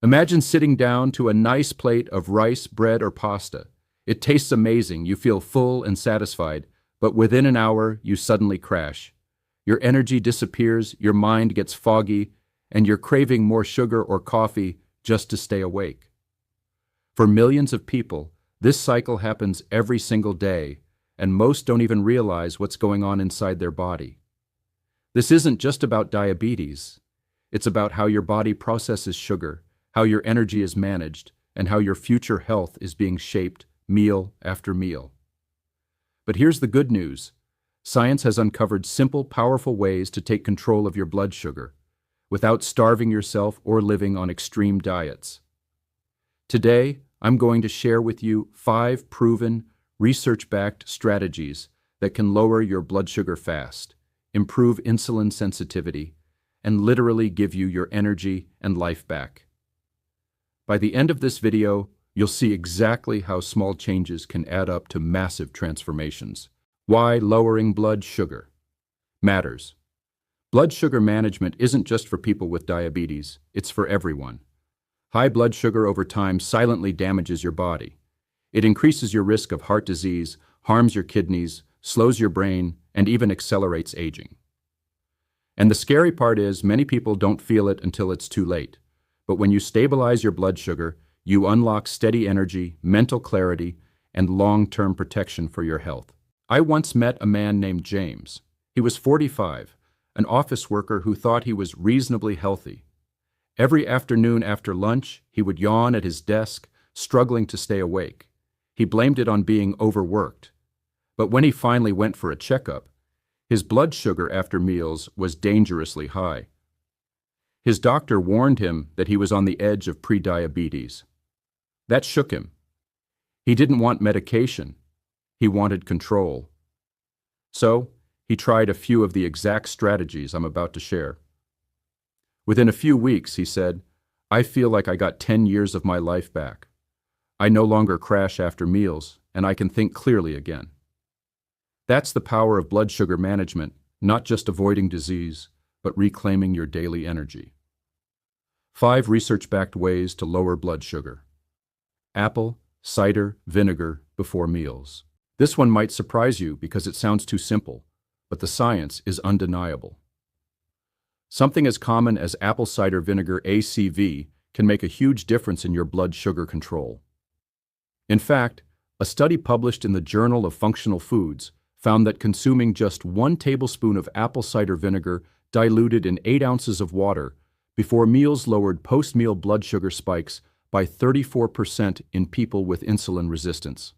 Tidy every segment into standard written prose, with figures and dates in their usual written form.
Imagine sitting down to a nice plate of rice, bread, or pasta. It tastes amazing, you feel full and satisfied, but within an hour, you suddenly crash. Your energy disappears, your mind gets foggy, and you're craving more sugar or coffee just to stay awake. For millions of people, this cycle happens every single day, and most don't even realize what's going on inside their body. This isn't just about diabetes. It's about how your body processes sugar, how your energy is managed, and how your future health is being shaped meal after meal. But here's the good news. Science has uncovered simple, powerful ways to take control of your blood sugar without starving yourself or living on extreme diets. Today, I'm going to share with you 5 proven, research-backed strategies that can lower your blood sugar fast, improve insulin sensitivity, and literally give you your energy and life back. By the end of this video, you'll see exactly how small changes can add up to massive transformations. Why lowering blood sugar matters. Blood sugar management isn't just for people with diabetes, it's for everyone. High blood sugar over time silently damages your body. It increases your risk of heart disease, harms your kidneys, slows your brain, and even accelerates aging. And the scary part is many people don't feel it until it's too late. But when you stabilize your blood sugar, you unlock steady energy, mental clarity, and long-term protection for your health. I once met a man named James. He was 45, an office worker who thought he was reasonably healthy. Every afternoon after lunch, he would yawn at his desk, struggling to stay awake. He blamed it on being overworked. But when he finally went for a checkup, his blood sugar after meals was dangerously high. His doctor warned him that he was on the edge of prediabetes. That shook him. He didn't want medication. He wanted control. So, he tried a few of the exact strategies I'm about to share. Within a few weeks, he said, "I feel like I got 10 years of my life back. I no longer crash after meals, and I can think clearly again." That's the power of blood sugar management, not just avoiding disease, but reclaiming your daily energy. 5 research-backed ways to lower blood sugar. Apple, cider, vinegar before meals. This one might surprise you because it sounds too simple, but the science is undeniable. Something as common as apple cider vinegar ACV can make a huge difference in your blood sugar control. In fact, a study published in the Journal of Functional Foods found that consuming just 1 tablespoon of apple cider vinegar diluted in 8 ounces of water before meals lowered post-meal blood sugar spikes by 34% in people with insulin resistance.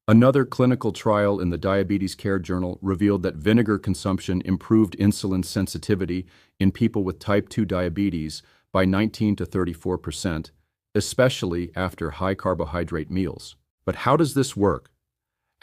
Another clinical trial in the Diabetes Care Journal revealed that vinegar consumption improved insulin sensitivity in people with type 2 diabetes by 19 to 34%, especially after high-carbohydrate meals. But how does this work?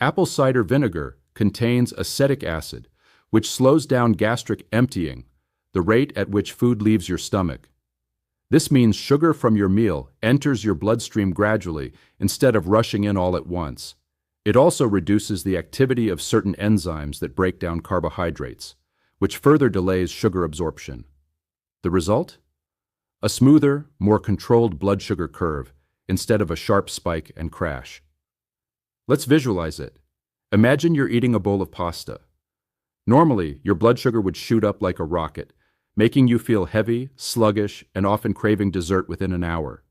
Apple cider vinegar contains acetic acid, which slows down gastric emptying, the rate at which food leaves your stomach. This means sugar from your meal enters your bloodstream gradually instead of rushing in all at once. It also reduces the activity of certain enzymes that break down carbohydrates, which further delays sugar absorption. The result? A smoother, more controlled blood sugar curve instead of a sharp spike and crash. Let's visualize it. Imagine you're eating a bowl of pasta. Normally, your blood sugar would shoot up like a rocket, making you feel heavy, sluggish, and often craving dessert within an hour.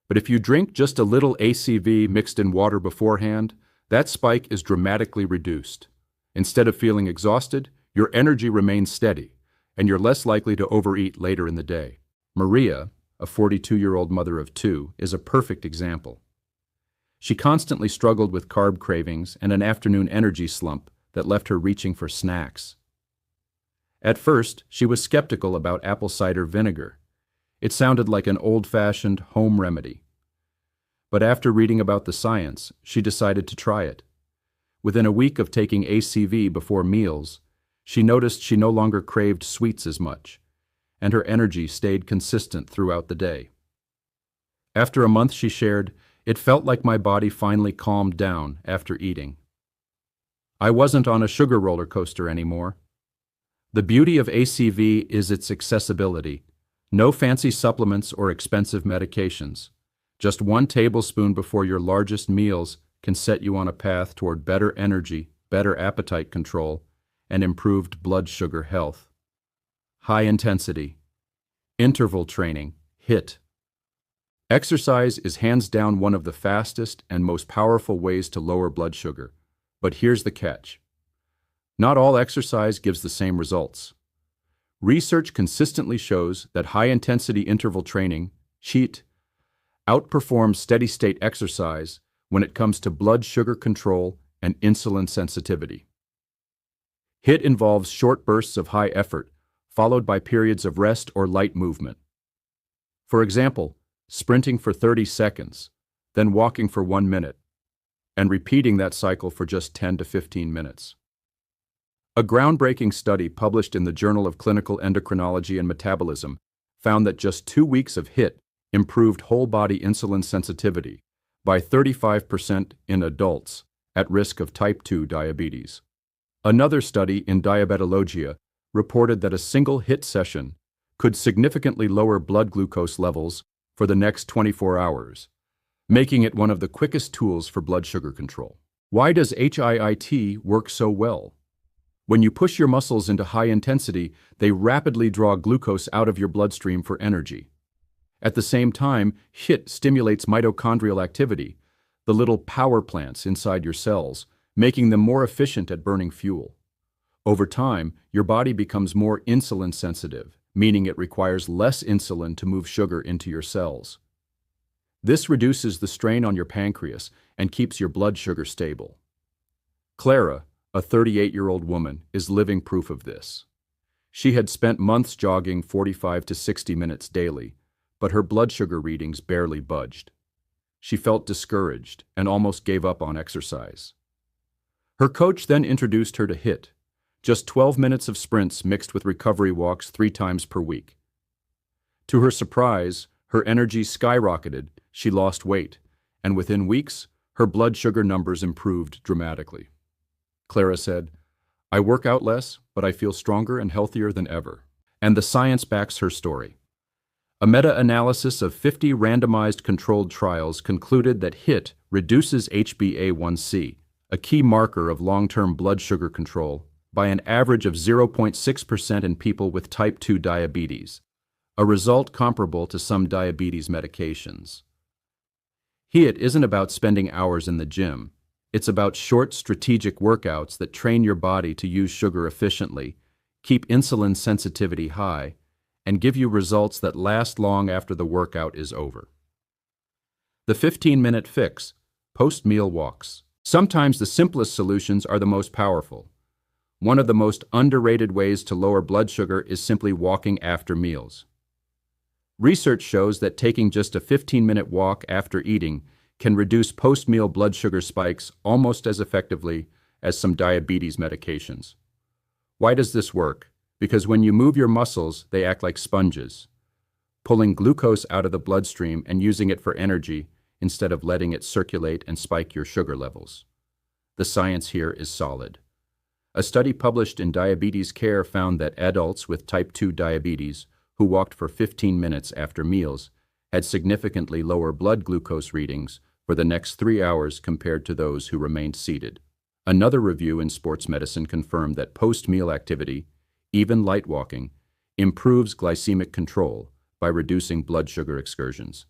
But if you drink just a little ACV mixed in water beforehand, that spike is dramatically reduced. Instead of feeling exhausted, your energy remains steady, and you're less likely to overeat later in the day. Maria, a 42-year-old mother of 2, is a perfect example. She constantly struggled with carb cravings and an afternoon energy slump that left her reaching for snacks. At first, she was skeptical about apple cider vinegar. It sounded like an old-fashioned home remedy. But after reading about the science, she decided to try it. Within a week of taking ACV before meals, she noticed she no longer craved sweets as much, and her energy stayed consistent throughout the day. After a month, she shared, "It felt like my body finally calmed down after eating. I wasn't on a sugar roller coaster anymore." The beauty of ACV is its accessibility. No fancy supplements or expensive medications. Just 1 tablespoon before your largest meals can set you on a path toward better energy, better appetite control, and improved blood sugar health. High intensity. Interval training, HIIT. Exercise is hands down one of the fastest and most powerful ways to lower blood sugar. But here's the catch. Not all exercise gives the same results. Research consistently shows that high-intensity interval training, HIIT, outperforms steady-state exercise when it comes to blood sugar control and insulin sensitivity. HIIT involves short bursts of high effort, followed by periods of rest or light movement. For example, sprinting for 30 seconds, then walking for 1 minute, and repeating that cycle for just 10 to 15 minutes. A groundbreaking study published in the Journal of Clinical Endocrinology and Metabolism found that just 2 weeks of HIIT improved whole-body insulin sensitivity by 35% in adults at risk of type 2 diabetes. Another study in Diabetologia reported that a single HIIT session could significantly lower blood glucose levels for the next 24 hours, making it one of the quickest tools for blood sugar control. Why does HIIT work so well? When you push your muscles into high intensity, they rapidly draw glucose out of your bloodstream for energy. At the same time, HIIT stimulates mitochondrial activity, the little power plants inside your cells, making them more efficient at burning fuel. Over time, your body becomes more insulin sensitive, meaning it requires less insulin to move sugar into your cells. This reduces the strain on your pancreas and keeps your blood sugar stable. Clara, a 38-year-old woman, is living proof of this. She had spent months jogging 45 to 60 minutes daily, but her blood sugar readings barely budged. She felt discouraged and almost gave up on exercise. Her coach then introduced her to HIIT, just 12 minutes of sprints mixed with recovery walks 3 times per week. To her surprise, her energy skyrocketed, she lost weight, and within weeks, her blood sugar numbers improved dramatically. Clara said, "I work out less, but I feel stronger and healthier than ever." And the science backs her story. A meta-analysis of 50 randomized controlled trials concluded that HIIT reduces HbA1c, a key marker of long-term blood sugar control, by an average of 0.6% in people with type 2 diabetes, a result comparable to some diabetes medications. HIIT isn't about spending hours in the gym. It's about short, strategic workouts that train your body to use sugar efficiently, keep insulin sensitivity high, and give you results that last long after the workout is over. The 15-minute fix, post-meal walks. Sometimes the simplest solutions are the most powerful. One of the most underrated ways to lower blood sugar is simply walking after meals. Research shows that taking just a 15-minute walk after eating can reduce post-meal blood sugar spikes almost as effectively as some diabetes medications. Why does this work? Because when you move your muscles, they act like sponges, pulling glucose out of the bloodstream and using it for energy instead of letting it circulate and spike your sugar levels. The science here is solid. A study published in Diabetes Care found that adults with type 2 diabetes who walked for 15 minutes after meals had significantly lower blood glucose readings for the next 3 hours compared to those who remained seated. Another review in sports medicine confirmed that post-meal activity, even light walking, improves glycemic control by reducing blood sugar excursions,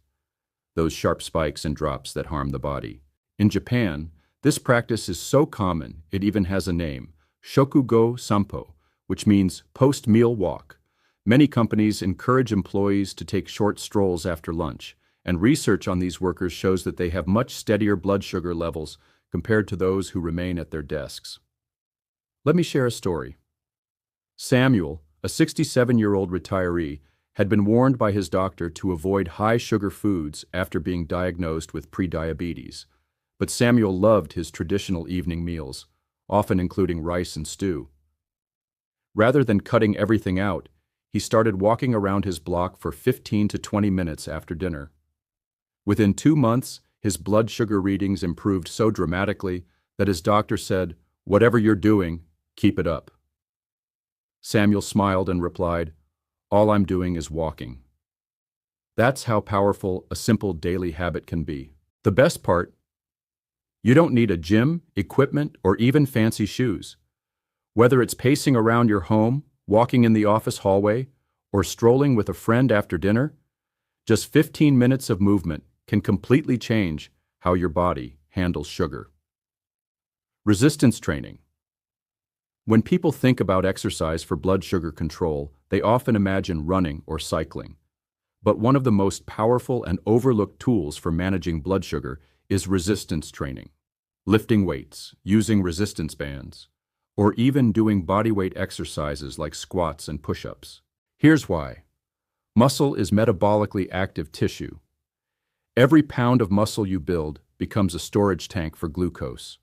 those sharp spikes and drops that harm the body. In Japan, this practice is so common it even has a name, shokugo sampo, which means post-meal walk. Many companies encourage employees to take short strolls after lunch, and research on these workers shows that they have much steadier blood sugar levels compared to those who remain at their desks. Let me share a story. Samuel, a 67-year-old retiree, had been warned by his doctor to avoid high-sugar foods after being diagnosed with prediabetes. But Samuel loved his traditional evening meals, often including rice and stew. Rather than cutting everything out, he started walking around his block for 15 to 20 minutes after dinner. Within 2 months, his blood sugar readings improved so dramatically that his doctor said, "Whatever you're doing, keep it up." Samuel smiled and replied, "All I'm doing is walking." That's how powerful a simple daily habit can be. The best part, you don't need a gym, equipment, or even fancy shoes. Whether it's pacing around your home, walking in the office hallway, or strolling with a friend after dinner, just 15 minutes of movement can completely change how your body handles sugar. Resistance training. When people think about exercise for blood sugar control, they often imagine running or cycling. But one of the most powerful and overlooked tools for managing blood sugar is resistance training. Lifting weights, using resistance bands, or even doing bodyweight exercises like squats and push-ups. Here's why. Muscle is metabolically active tissue. Every pound of muscle you build becomes a storage tank for glucose.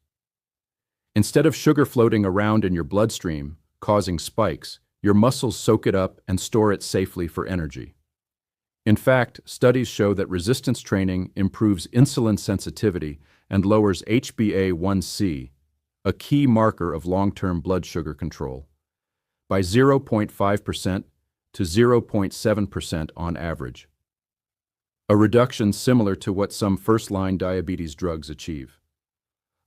Instead of sugar floating around in your bloodstream, causing spikes, your muscles soak it up and store it safely for energy. In fact, studies show that resistance training improves insulin sensitivity and lowers HbA1c, a key marker of long-term blood sugar control, by 0.5% to 0.7% on average. A reduction similar to what some first-line diabetes drugs achieve.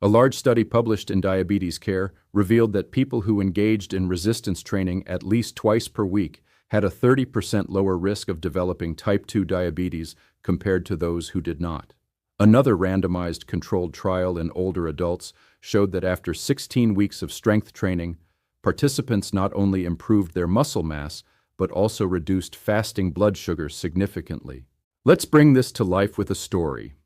A large study published in Diabetes Care revealed that people who engaged in resistance training at least twice per week had a 30% lower risk of developing type 2 diabetes compared to those who did not. Another randomized controlled trial in older adults showed that after 16 weeks of strength training, participants not only improved their muscle mass, but also reduced fasting blood sugar significantly. Let's bring this to life with a story.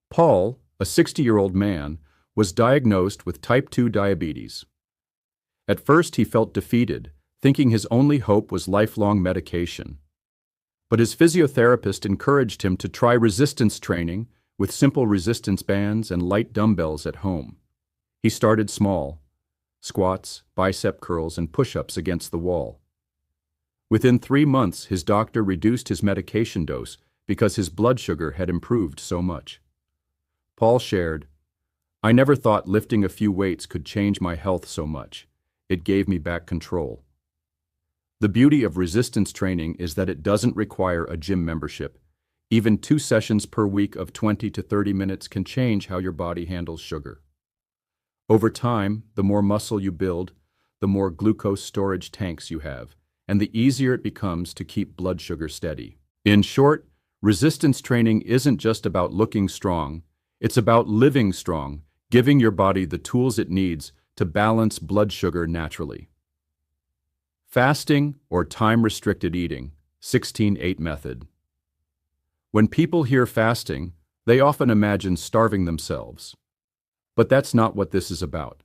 Paul, a 60-year-old man, was diagnosed with type 2 diabetes. At first, he felt defeated, thinking his only hope was lifelong medication. But his physiotherapist encouraged him to try resistance training with simple resistance bands and light dumbbells at home. He started small: squats, bicep curls, and push-ups against the wall. Within 3 months, his doctor reduced his medication dose because his blood sugar had improved so much. Paul shared, "I never thought lifting a few weights could change my health so much. It gave me back control." The beauty of resistance training is that it doesn't require a gym membership. Even 2 sessions per week of 20 to 30 minutes can change how your body handles sugar. Over time, the more muscle you build, the more glucose storage tanks you have, and the easier it becomes to keep blood sugar steady. In short, resistance training isn't just about looking strong, it's about living strong, giving your body the tools it needs to balance blood sugar naturally. Fasting or time-restricted eating, 16-8 method. When people hear fasting, they often imagine starving themselves. But that's not what this is about.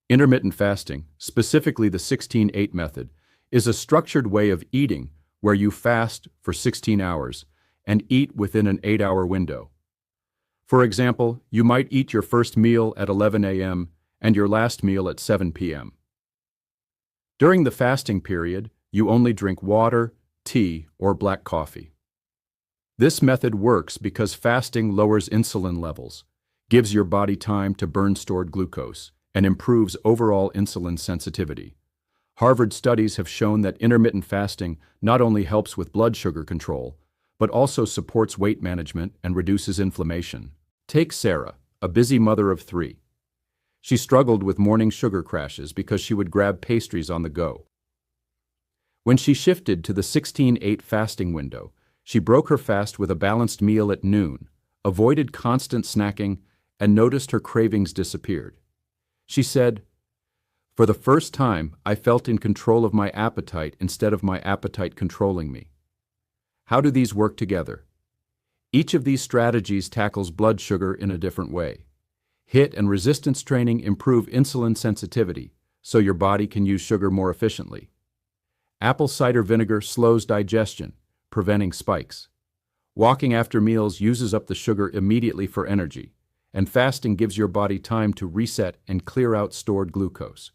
Intermittent fasting, specifically the 16-8 method, is a structured way of eating where you fast for 16 hours and eat within an 8-hour window. For example, you might eat your first meal at 11 a.m. and your last meal at 7 p.m. During the fasting period, you only drink water, tea, or black coffee. This method works because fasting lowers insulin levels, gives your body time to burn stored glucose, and improves overall insulin sensitivity. Harvard studies have shown that intermittent fasting not only helps with blood sugar control, but also supports weight management and reduces inflammation. Take Sarah, a busy mother of 3. She struggled with morning sugar crashes because she would grab pastries on the go. When she shifted to the 16-8 fasting window, she broke her fast with a balanced meal at noon, avoided constant snacking, and noticed her cravings disappeared. She said, "For the first time, I felt in control of my appetite instead of my appetite controlling me." How do these work together? Each of these strategies tackles blood sugar in a different way. HIIT and resistance training improve insulin sensitivity, so your body can use sugar more efficiently. Apple cider vinegar slows digestion, preventing spikes. Walking after meals uses up the sugar immediately for energy, and fasting gives your body time to reset and clear out stored glucose.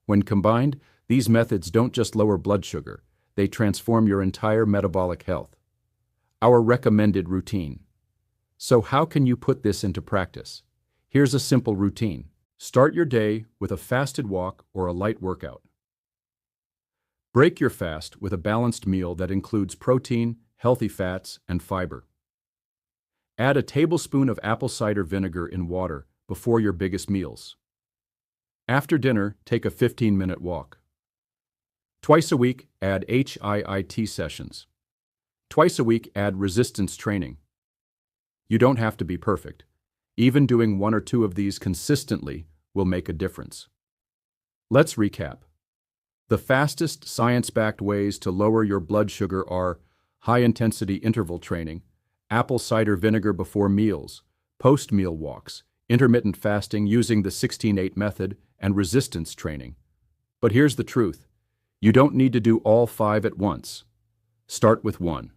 When combined, these methods don't just lower blood sugar, they transform your entire metabolic health. Our recommended routine. So how can you put this into practice? Here's a simple routine. Start your day with a fasted walk or a light workout. Break your fast with a balanced meal that includes protein, healthy fats, and fiber. Add a tablespoon of apple cider vinegar in water before your biggest meals. After dinner, take a 15-minute walk. Twice a week, add HIIT sessions. Twice a week, add resistance training. You don't have to be perfect. Even doing one or two of these consistently will make a difference. Let's recap. The fastest science-backed ways to lower your blood sugar are high-intensity interval training, apple cider vinegar before meals, post-meal walks, intermittent fasting using the 16-8 method, and resistance training. But here's the truth. You don't need to do all 5 at once. Start with 1.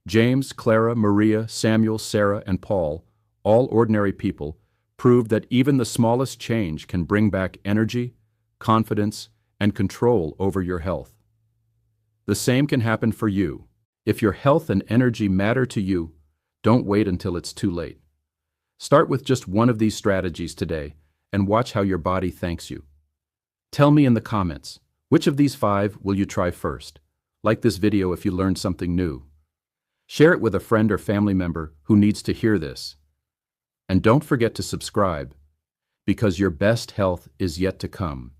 James, Clara, Maria, Samuel, Sarah, and Paul, all ordinary people, proved that even the smallest change can bring back energy, confidence, and control over your health. The same can happen for you. If your health and energy matter to you, don't wait until it's too late. Start with just one of these strategies today and watch how your body thanks you. Tell me in the comments, which of these 5 will you try first? Like this video if you learned something new. Share it with a friend or family member who needs to hear this. And don't forget to subscribe, because your best health is yet to come.